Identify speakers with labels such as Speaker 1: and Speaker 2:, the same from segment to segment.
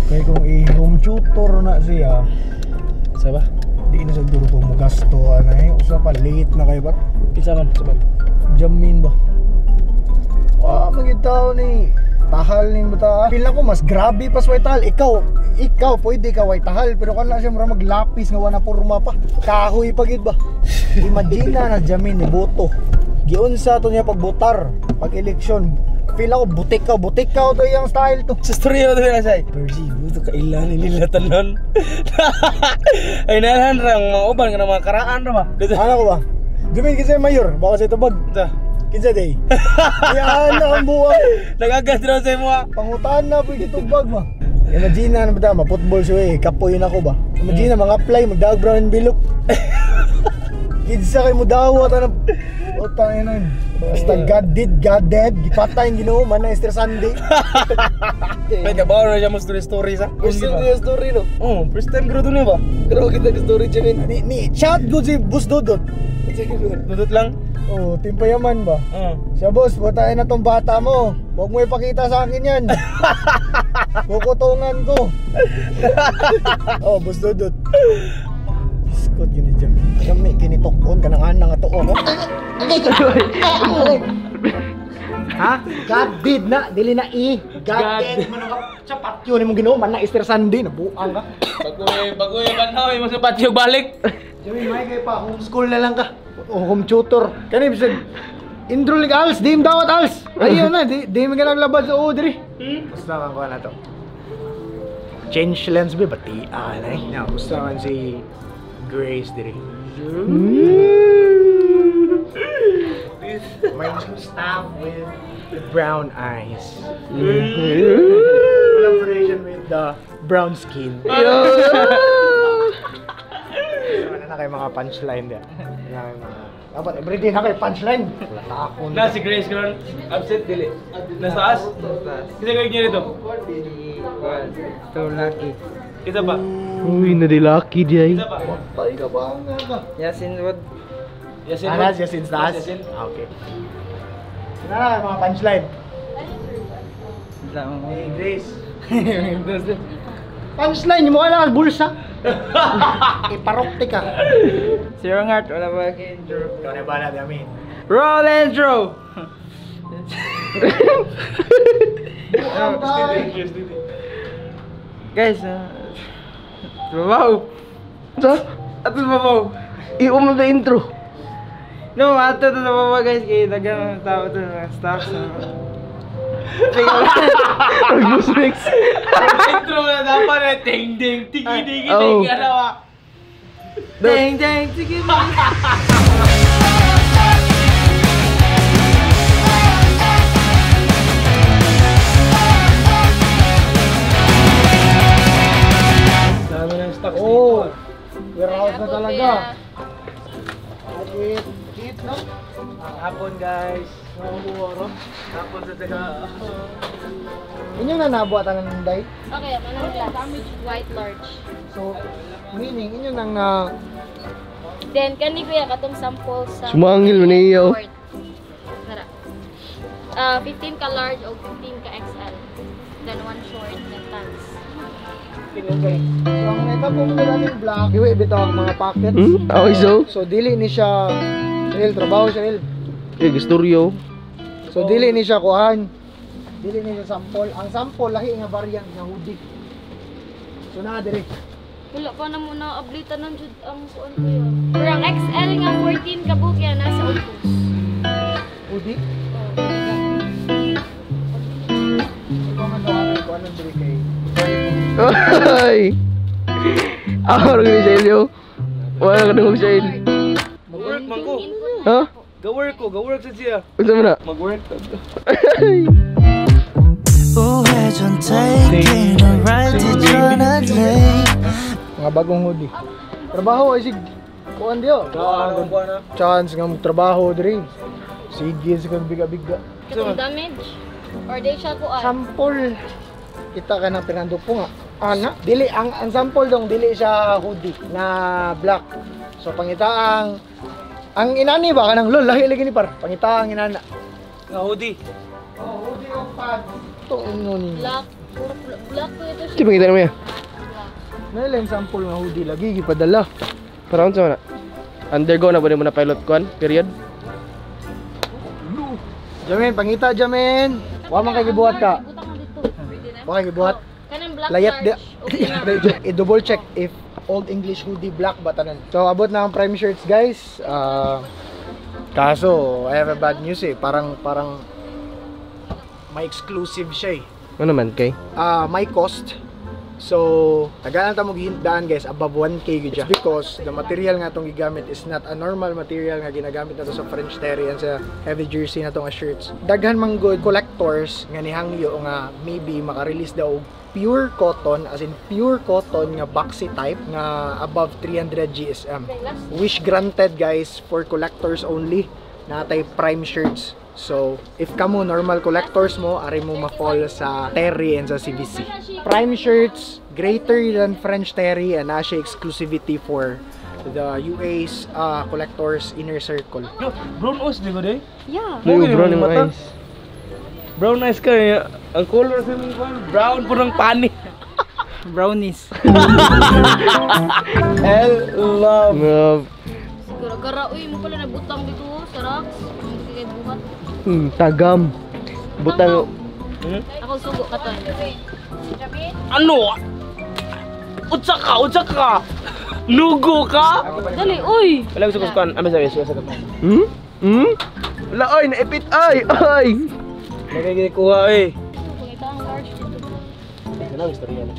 Speaker 1: Kaya kung i-home tutor na siya,
Speaker 2: Sa ba?
Speaker 1: di na sa duro ko mo gasto anay. Usa pa late na kay bat.
Speaker 2: Isa man, sa ba?
Speaker 1: Jamin ba? Magitaw ni tahal ni bata. Feel ko mas grabe pa sa tahal. Ikaw pwede ka way tahal pero kana siya mura maglapis nga wala porma pa. Kahoy pa gid ba? Imagine na jamin ni boto. Giunsa to niya pagbotar, pag eleksyon. Feel ako butik ka to yung style to.
Speaker 2: Sa story mo na siya. Percy, buto kailan nila tanon. Ay nalan rang mga uban ka ng mga karaan ra ba?
Speaker 1: Ano ko ba? Jamin kasi mayor, baka sa tubag. Kinsa day? Yan na ang buwan.
Speaker 2: Nagagas daw sa mo.
Speaker 1: Pangutan na pwede tubag ma. Imagine na ba ma-football siya kapoy na ko ba? Imagine na mga apply magdag brown envelope. Kinsa kay mo dawat ana utang ina. Basta God dead, gipatay ang Ginoo man na Easter Sunday.
Speaker 2: May kabaw na siya mo story sa.
Speaker 1: First story no.
Speaker 2: Oh, first time gro doon ba?
Speaker 1: Pero kita story Jamin. Ni chat good si Boss Dodot.
Speaker 2: Dudot lang.
Speaker 1: Oh, timpayaman ba?
Speaker 2: Oo.
Speaker 1: Siya boss, patayin na tong bata mo. Huwag mo ipakita sa akin yan. Kukutungan ko. Oh, Boss Dodot. Scott yun ni Jam. Kami kinitokon ka ng anang ato. Ha? God did na, dili na i. God did. Sa patio ni mong Ginoo man na Easter Sunday nabuang ka.
Speaker 2: Bagoy banaw mo sa patio balik.
Speaker 1: Jami may kay pa homeschool na lang ka. O home tutor. Kani bisag Indrol ni Als, di mo dawat Als. Ayun na, di mo ka naglabas sa Audrey. Basta man ko na to. Change lens ba bati anay. Na gusto man si Grace diri. My new staff with brown eyes. Collaboration with the brown skin. Ano na kayo mga punchline din? Dapat everyday na kayo punchline. Takon.
Speaker 2: Na si Grace karon absent dili. Nasa taas? Kita kayo niya dito.
Speaker 3: So lucky.
Speaker 2: Kita pa.
Speaker 3: Uy, nadilaki diya.
Speaker 2: Kita pa.
Speaker 1: Patay ka ba nga?
Speaker 3: Yasin Wood.
Speaker 2: Yasin.
Speaker 1: Anas, Yasin taas?
Speaker 2: Yasin.
Speaker 1: Okay. Na mga punchline.
Speaker 3: Lang.
Speaker 1: Hey Grace. Punchline, mo wala kang bulsa. Iparokti ka.
Speaker 3: Zero Heart, wala ba kay intro?
Speaker 1: Ikaw na ba natin amin?
Speaker 3: Roll intro! Guys, babaw! Ato babaw!
Speaker 1: I-um na intro.
Speaker 3: No, ato na babaw guys, kaya dagang tao ito ng stocks.
Speaker 1: Argus mix.
Speaker 2: Intro na dapat na ting ting tiki tiki tiki ano ba?
Speaker 3: Ding ding tiki tiki.
Speaker 2: Dami ng stocks
Speaker 1: Oh, warehouse na talaga. Eat, no?
Speaker 2: Hapon guys. Hapon sa taga.
Speaker 1: Inyo na nabuhat ang nanday.
Speaker 4: Okay, manang glass. White large.
Speaker 1: So, meaning, inyo nang na...
Speaker 4: Then, kani kuya, katong sample sa...
Speaker 3: Sumangil mo niyo.
Speaker 4: Nara. 15 ka large o 15 ka XL. Then, one short na pants.
Speaker 1: Okay. So, ang nakita po ko natin black, iwi bitaw ang mga packets.
Speaker 3: Okay,
Speaker 1: So, dili ni siya... Real, trabaho siya, real.
Speaker 3: Istoryo.
Speaker 1: So, dili ni siya kuhan. Dili ni siya sample. Ang sample, lahi nga variant nga hoodie. So, na, direct.
Speaker 4: Wala pa na muna ablitan ng jud ang kuan kuya. Pero ang XL nga 14 ka book yan, nasa Ulpos.
Speaker 1: Hoodie? Ikaw nga daw ko anong direct kay...
Speaker 3: Ay! Ako rin ni Shelyo. Wala ka nang mag-shell.
Speaker 2: Mag-work man ko.
Speaker 3: Ha?
Speaker 2: Ga-work ko, ga-work sa siya.
Speaker 3: Unsa mo na?
Speaker 2: Mag-work.
Speaker 5: 우회전 taking a right to Jonathan.
Speaker 1: Mga bagong hoodie. Trabaho ay sig kuan diyo.
Speaker 2: Ano ba na?
Speaker 1: Chance nga magtrabaho diri. Sige sa kang biga-biga.
Speaker 4: Katong damage. Or day siya kuan.
Speaker 1: Sample. Kita ka ng Fernando po nga. Ana, dili ang sample dong dili siya hoodie na black. So pangita ang inani ba kanang lol lahi lagi ni par. Pangita ang inana.
Speaker 2: Nga hoodie.
Speaker 1: Oh, hoodie of pad. To inyo ni.
Speaker 4: Black. Puro Black po ito siya.
Speaker 3: Sige, pakita naman yan.
Speaker 1: Nailang sample nga hoodie lagi gipadala.
Speaker 3: Parang sa mana. Undergo na ba mo na pilot kuan? Period.
Speaker 1: Jamin, pangita Jamin. Wa man kay gibuhat ka.
Speaker 4: Butang na dito.
Speaker 1: Wa kay gibuhat.
Speaker 4: Kanang black
Speaker 1: Layat di.
Speaker 4: large. Okay na.
Speaker 1: I-double check if Old English hoodie black ba tanan. So abot na ang prime shirts guys. Kaso I have a bad news eh. Parang may exclusive siya eh.
Speaker 3: Ano naman kay?
Speaker 1: My cost. So, tagalan ta mo gihindaan guys above 1k gyud siya because the material nga tong gigamit is not a normal material nga ginagamit nato sa French Terry and sa heavy jersey na tong shirts. Daghan man good collectors nga nihangyo nga maybe maka-release daw og pure cotton, as in pure cotton nga boxy type nga above 300 GSM. Wish granted guys, for collectors only. Natay prime shirts. So, if kamo normal collectors mo, ari mo ma-fall sa Terry and sa CVC. Prime shirts, greater than French Terry and asya exclusivity for the UA's collectors inner circle.
Speaker 2: Brown eyes di ba day?
Speaker 4: Yeah.
Speaker 3: Luyo brown yung
Speaker 2: mata.
Speaker 3: eyes.
Speaker 2: Brown eyes ka niya. Ang color sa mga kuan, brown po ng pani. Brownies. Love.
Speaker 3: Love.
Speaker 4: Siguro gara uy mo pala nabutang dito sa rocks. Hindi kay buhat.
Speaker 3: Tagam. Butang.
Speaker 4: Ako sugo ka to.
Speaker 2: Ano? Utsa ka. Nugo ka?
Speaker 4: Dali uy.
Speaker 2: Wala gusto ko kuan. Ame sa
Speaker 3: Wala, oy, naipit, ay!
Speaker 2: Lagay kuha eh.
Speaker 4: Pangita ang large dito.
Speaker 2: Ano ang istorya na?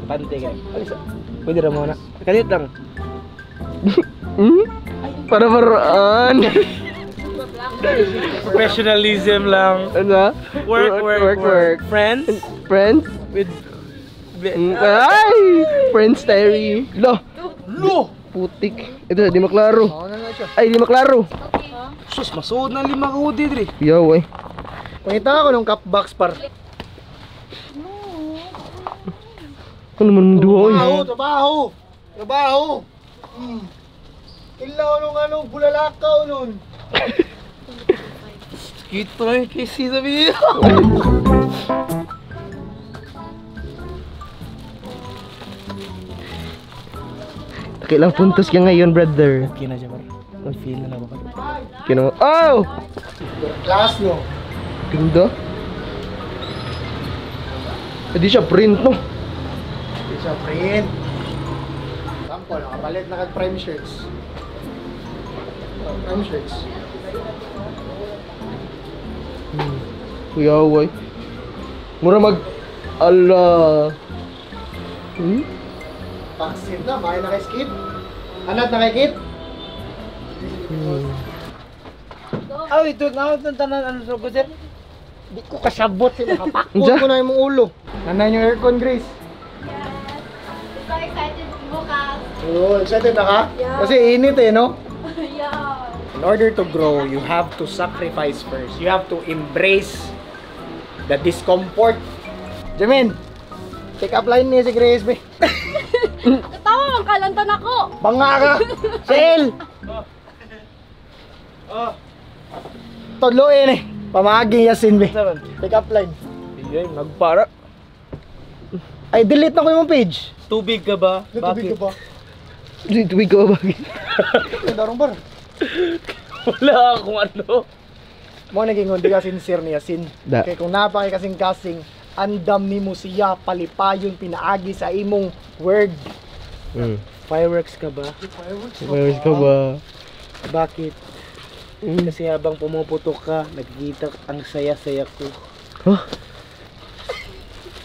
Speaker 2: Pante ka. Alisa. Pwede ra mo na. Kalit lang.
Speaker 3: Para-paraan.
Speaker 2: Professionalism lang.
Speaker 3: Ano?
Speaker 2: Work. Friends
Speaker 3: Friends?
Speaker 2: with
Speaker 3: Ay! Friends Terry. Lo! Putik. Ito, di maklaro. Ay, di maklaro.
Speaker 4: Okay.
Speaker 2: sus, masuod na 5 ka hoodie diri.
Speaker 3: Yo, eh.
Speaker 1: Pangita ako ng cup box par.
Speaker 3: Ano naman duwa, eh.
Speaker 1: Trabaho. Ilaw nung bulalakaw nun.
Speaker 2: Kita eh, kasi sabi niya.
Speaker 3: Takilang puntos ka ngayon, brother.
Speaker 2: Okay na siya par. Mag-feel na ba ka?
Speaker 3: Kino. Oh!
Speaker 1: Class no.
Speaker 3: Ganda. Hindi siya print, no?
Speaker 1: Hindi siya print. Sample, nakapalit na kag-prime shirts. Prime shirts.
Speaker 3: Kuya, way. Mura mag... Ala.
Speaker 1: Vaccine na, makay na kay skip. Anat na kay kit?
Speaker 2: Oh, ito na ako tanan ano sa sir?
Speaker 1: Di ko kasabot sila. Kapakot
Speaker 3: Unsa?
Speaker 1: ko na yung ulo. Nanay yung aircon, Grace.
Speaker 4: So excited bukas.
Speaker 1: Oo, excited na ka? Kasi init eh, no?
Speaker 4: Yeah.
Speaker 1: In order to grow, you have to sacrifice first. You have to embrace the discomfort. Jamin, pick up line niya si Grace, be.
Speaker 4: Katawa, magkalantan ako.
Speaker 1: Banga ka! Sel! Todloin eh. Pamaging yasin, be. Pick up line.
Speaker 2: Bigay, nagpara.
Speaker 1: Ay, delete na ko yung page.
Speaker 2: Tubig ka ba?
Speaker 1: Natubig ka ba?
Speaker 3: Tuwig ka ba?
Speaker 1: Ay, darong bar.
Speaker 2: Wala akong ano.
Speaker 1: Mo naging hindi ka sincere ni Yasin.
Speaker 3: Da.
Speaker 1: Kaya kung napakay kasing andam ni mo siya palipayon pinaagi sa imong word.
Speaker 2: Fireworks ka ba?
Speaker 3: Mayroon ka ba?
Speaker 2: Bakit? Kasi habang pumuputok ka, nakikita ang saya-saya ko.
Speaker 3: Huh?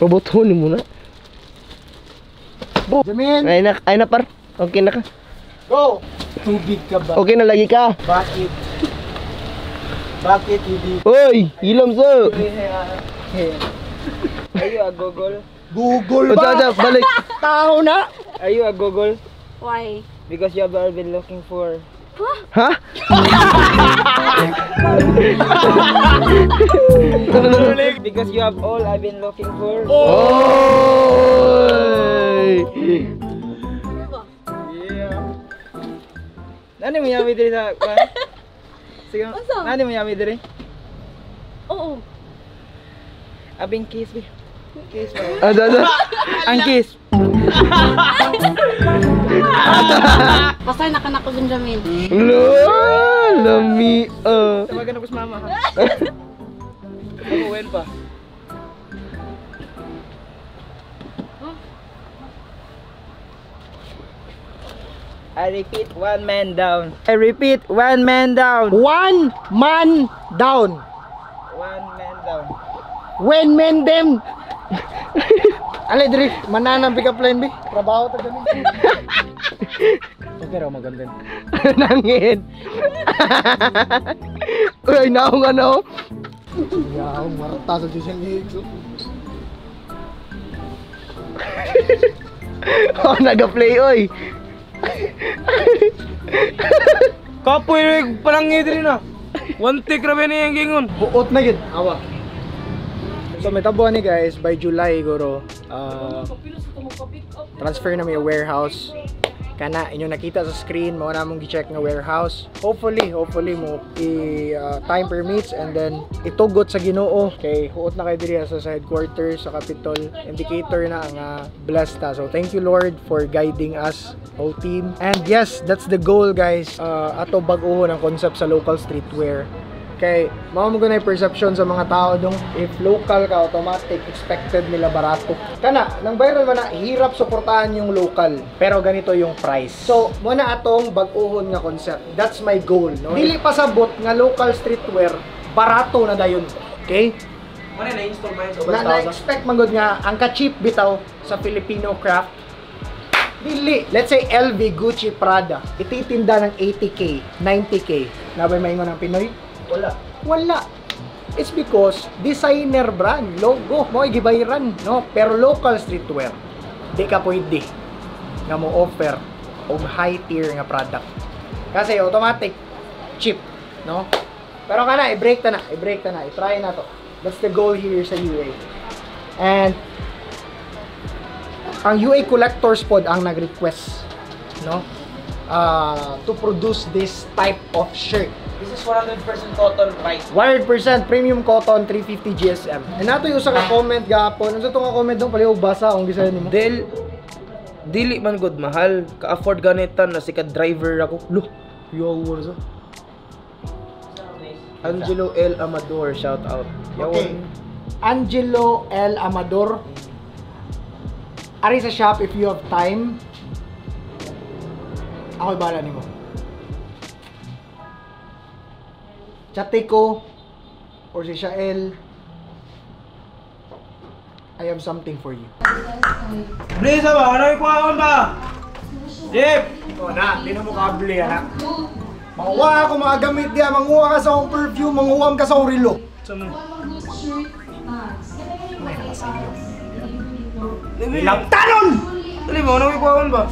Speaker 3: Robotonin mo na.
Speaker 1: Jamin,
Speaker 3: Ay na par. Okay na ka.
Speaker 1: go!
Speaker 2: Tubig ka ba?
Speaker 3: Okay na lagi ka.
Speaker 2: Bakit? Bakit hindi?
Speaker 3: Hoy, hilom so.
Speaker 2: Are you a gogol?
Speaker 1: Google ba?
Speaker 3: Ocha, balik.
Speaker 1: Tao na!
Speaker 2: Are you a gogol?
Speaker 4: Why?
Speaker 2: Because you have been looking for...
Speaker 3: Ha?
Speaker 2: Because you have all I've been looking for.
Speaker 3: Oy!
Speaker 2: Yeah. Nani mo yami diri sa... Sige, nani mo yami diri?
Speaker 4: Oo.
Speaker 2: Abing kiss be.
Speaker 3: Ada.
Speaker 2: Ang kiss.
Speaker 4: Basta nakanak ko Benjamin.
Speaker 3: Lami.
Speaker 2: Tawagan ako sa mama ha. Mag-uwen pa. I repeat, one man down. I repeat, one man down.
Speaker 1: One man down.
Speaker 2: One man down.
Speaker 1: When men them. Alay diri, mananang pick up line bi. Trabaho ta gani.
Speaker 2: Okay raw maganda.
Speaker 3: Nangit. Uy, naong ano?
Speaker 1: Yaw, marta sa siyang higso.
Speaker 3: Oh, naga-play oy.
Speaker 2: Kapoy palangi diri na. One take ra ba niya yung gingon.
Speaker 1: Buot na gid. Awa. So may tabuan ni guys by July guro. Transfer na may warehouse. Kana inyo nakita sa screen mo na mong gi-check nga warehouse. Hopefully mo time permits and then itugot sa Ginoo kay huot na kay diri sa headquarters sa Capitol. Indicator na ang blessed. So thank you Lord for guiding us whole team. And yes, that's the goal guys. Ato bag-o ang concept sa local streetwear. Kay mao mo gunay perception sa mga tao dong if local ka automatic expected nila barato. Kana nang viral man na hirap suportahan yung local pero ganito yung price. So mo na atong bag-ohon nga concept. That's my goal, no. Dili pasabot nga local streetwear barato na dayon. Okay?
Speaker 2: Ano na install ba yun sa
Speaker 1: Na-expect man gud nga ang ka-cheap bitaw sa Filipino craft. Dili. Let's say LV, Gucci, Prada. Ititinda ng 80k, 90k. Nabay maingon ang Pinoy? Wala. It's because designer brand, logo, mo gibayran, no? Pero local streetwear, di ka pwede nga mo offer og high tier nga product. Kasi automatic cheap, no? Pero kana i-break ta na, i-try na to. That's the goal here sa UA. And ang UA collectors pod ang nag-request, no? To produce this type of shirt.
Speaker 2: This is 100% cotton, right?
Speaker 1: 100% premium cotton 350 GSM. And nato yung usa ka comment gapon. Unsa to nga comment dong paliw basa ang design nimo?
Speaker 2: Dili man good mahal. Ka-afford ganitan na sikat driver ako. Lo, yo so. Angelo L. Amador, shout out.
Speaker 1: Okay. Angelo L. Amador. Ari sa shop if you have time. Ako'y bala nimo. Chate ko or si Shael, I have something for you.
Speaker 2: Blisa ba? Ano yung kuhaan ba? Jeep!
Speaker 1: O na, di na mo kabli anak. Manguha ako mga gamit diya, manguha ka sa akong perfume, manguha ka sa akong relo. May nakasayo. Ilang tanon!
Speaker 2: Dali mo, ano yung kuhaan ba?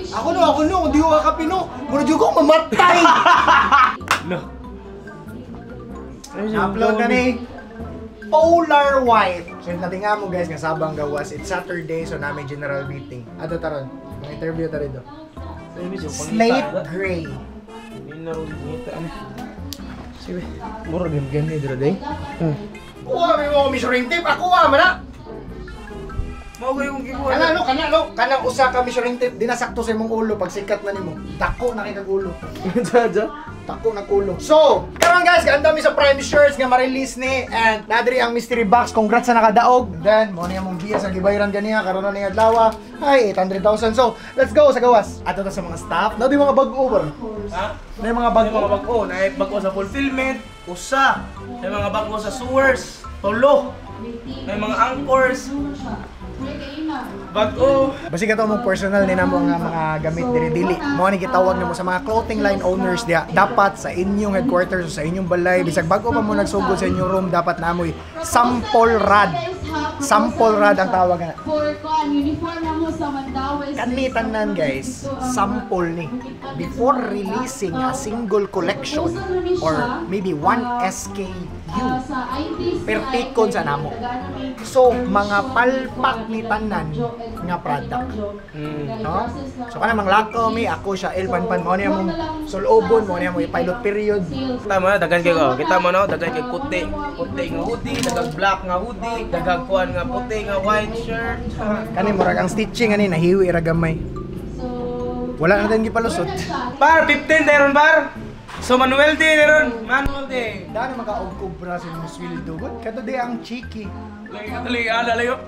Speaker 1: Ako no, kung di ko kakapino, muna di ko mamatay!
Speaker 2: No.
Speaker 1: Upload na ni Polar White. So natin nga mo guys, nga sabang gawas. It's Saturday, so namin general meeting. Ato taron, mga interview ta rin do. Slate Gray.
Speaker 2: Sige, mura gani dito day.
Speaker 1: Kuha mo measuring tape, ako man na!
Speaker 2: Mao ko yung gikuha.
Speaker 1: Kanang usa ka measuring tape dinasakto sa imong ulo pag sikat na nimo. Dako na kay kag ulo. Dako na ulo. So, karon guys, andami sa Prime Shirts nga ma-release ni and nadiri ang mystery box. Congrats sa nakadaog. Then mo ni among biya sa gibayran ganiya karon na ning adlaw. Ay 800,000. So, let's go sa gawas. Ato ta sa mga staff. Nadi mga bag-o ba?
Speaker 2: Ha?
Speaker 1: Na mga bag-o.
Speaker 2: Mga bag-o, na bag-o sa fulfillment, usa. Na mga bag-o sa sewers, tulo. Na mga anchors. Bag-o.
Speaker 1: Basi ka to mong personal ni namo nga mga gamit dili. Mo ni gitawag namo sa mga clothing line owners diha. Dapat sa inyong headquarters o sa inyong balay bisag bag-o pa mo nagsugod sa inyong room dapat namoy sample rad Sample rad ang tawag na.
Speaker 6: For kuan uniform na mo sa Mandawi.
Speaker 1: Kanitanan guys, sample ni. Before releasing a single collection or maybe one SKU,
Speaker 6: Sa ITs
Speaker 1: pertikon sa namo. So, mga palpak ni tanan nga product. No? So, kanang lakaw mi, ako siya, Elpanpan, mo niya mong sulobon, mo niya mong pilot period.
Speaker 2: Tama, dagan kay ko. Kita mo no, dagan kay puti. Puti nga hoodie, dagang black nga hoodie, dagang kuan nga puti nga white shirt.
Speaker 1: Kani murag ang stitching ani nahiwi ra gamay. Wala na din gipalusot.
Speaker 2: Par 15 dayon bar. So manual din ron, manual din.
Speaker 1: Daan mga og-kubra sa mga sweldo. Kato di ang cheeky.
Speaker 2: Lagi ala layo.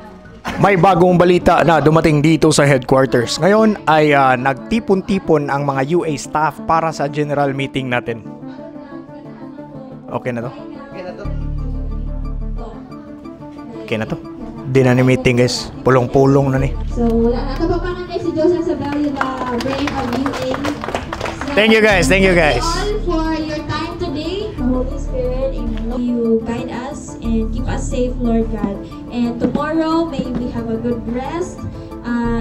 Speaker 1: May bagong balita na dumating dito sa headquarters. Ngayon ay nagtipon-tipon ang mga UA staff para sa general meeting natin. Okay na to? Okay na to? Di na ni meeting guys. Pulong-pulong na ni.
Speaker 6: So, wala na kapapangan si Joseph Sabelio na brain of UA.
Speaker 1: Thank you guys. Thank you guys.
Speaker 6: All for your time today. Holy Spirit, you guide us and keep us safe, Lord God. And tomorrow, may we have a good rest.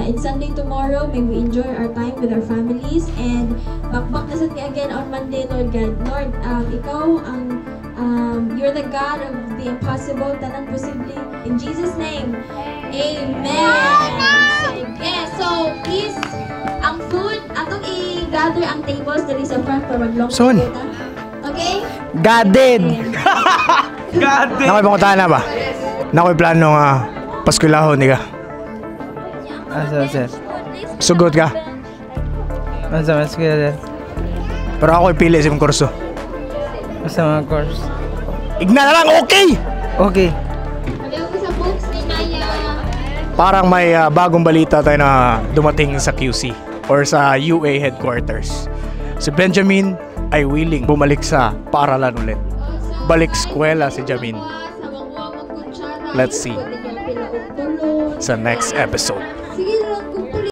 Speaker 6: It's Sunday tomorrow. May we enjoy our time with our families. And back na sa again on Monday, Lord God. Lord, ikaw ang you're the God of the impossible, tanan posible. In Jesus' name, Amen. Yes, so please, ang food, atong i-gather ang tables dali sa front for maglong.
Speaker 1: Son.
Speaker 6: Okay?
Speaker 1: Gadid!
Speaker 2: God damn.
Speaker 1: Nakoy pangutana ba? Nakoy plano nga paskwelahon ni ka.
Speaker 3: Asa, sir?
Speaker 1: Sugod ka.
Speaker 3: Asa, mas kaya, sir?
Speaker 1: Pero ako'y pili sa mong kurso.
Speaker 3: Asa mga course?
Speaker 1: Igna na lang, okay!
Speaker 3: Okay.
Speaker 6: Ayaw ko sa books ni Naya.
Speaker 1: Parang may bagong balita tayo na dumating sa QC or sa UA headquarters. Si Benjamin ay willing bumalik sa paaralan ulit. Balik eskwela si Jamin. Let's see sa next episode.